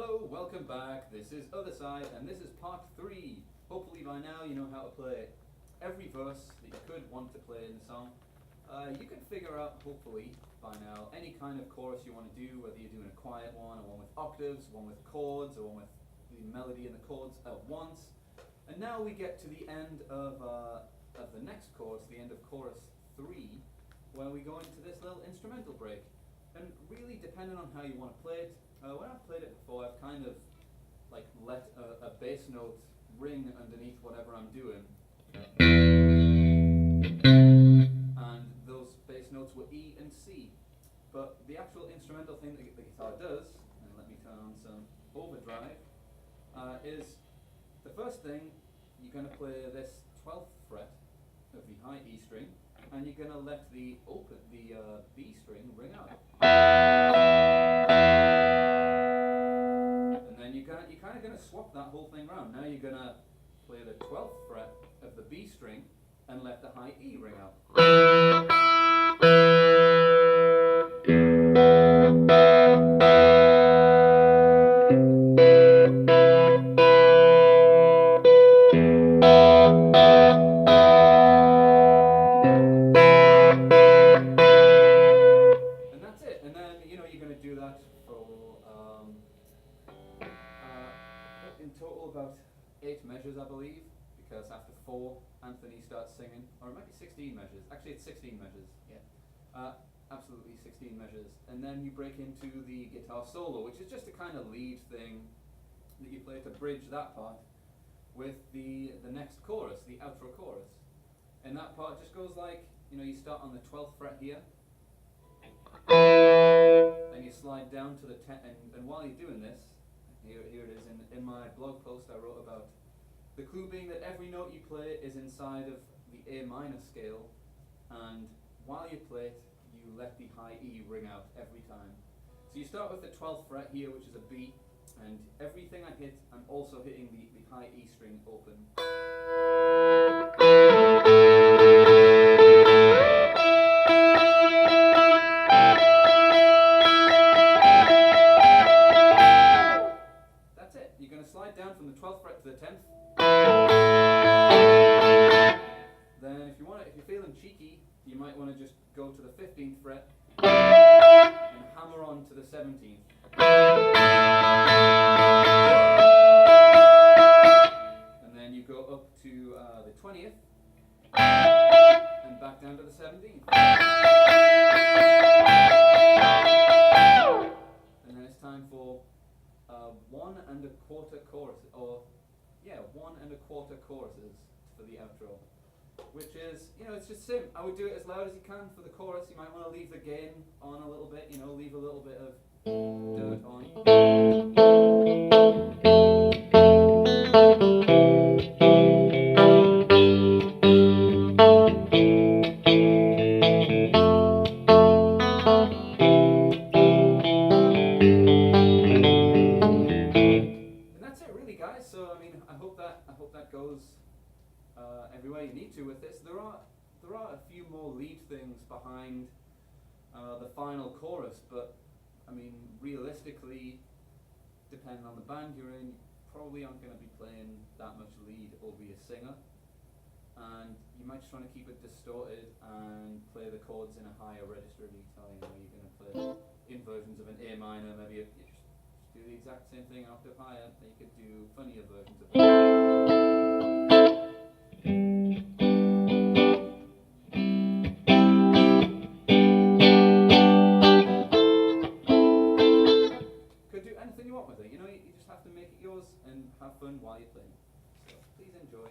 Hello, welcome back. This is Otherside, and this is part 3. Hopefully by now you know how to play every verse that you could want to play in the song. You can figure out, hopefully, by now, any kind of chorus you want to do, whether you're doing a quiet one, or one with octaves, one with chords, or one with the melody and the chords at once. And now we get to the end of the next chorus, the end of chorus 3, where we go into this little instrumental break. And really, depending on how you want to play it, when I've played it before, I've kind of like let a bass note ring underneath whatever I'm doing. And those bass notes were E and C. But the actual instrumental thing that the guitar does, and let me turn on some overdrive, is the first thing, you're going to play this 12th fret of the high E string, and you're going to let the B string ring out. And then you're kind of going to swap that whole thing around. Now you're going to play the 12th fret of the B string and let the high E ring out. And that's it. And then, you're going to do that for in total about 8 measures, I believe, because after 4, Anthony starts singing, or it might be 16 measures. Actually, it's 16 measures. Yeah, absolutely 16 measures. And then you break into the guitar solo, which is just a kind of lead thing that you play to bridge that part with the next chorus, the outro chorus. And that part just goes like, you start on the 12th fret here, and you slide down to the 10th, and while you're doing this, here it is, in my blog post I wrote about the clue being that every note you play is inside of the A minor scale, and while you play it, you let the high E ring out every time. So you start with the 12th fret here, which is a B, and everything I hit, I'm also hitting the high E string open. That's it. You're going to slide down from the 12th fret to the 10th. Then if you're feeling cheeky, you might want to just go to the 15th fret and hammer on to the 17th. And then you go up to the 20th and back down to the 17th. And then it's time for 1 1/4 chorus, or 1 1/4 choruses for the outro. Which is, it's just sim. I would do it as loud as you can for the chorus. You might want to leave the gain on a little bit, leave a little bit of dirt on. And that's it really, guys. So I hope that goes everywhere you need to with this. There are a few more lead things behind the final chorus, but realistically, depending on the band you're in, you probably aren't going to be playing that much lead over your singer, and you might just want to keep it distorted and play the chords in a higher register of each time. You're going to play inversions of an A minor. Maybe you just do the exact same thing an octave higher. Then you could do funnier versions of it. You just have to make it yours and have fun while you're playing. So please enjoy.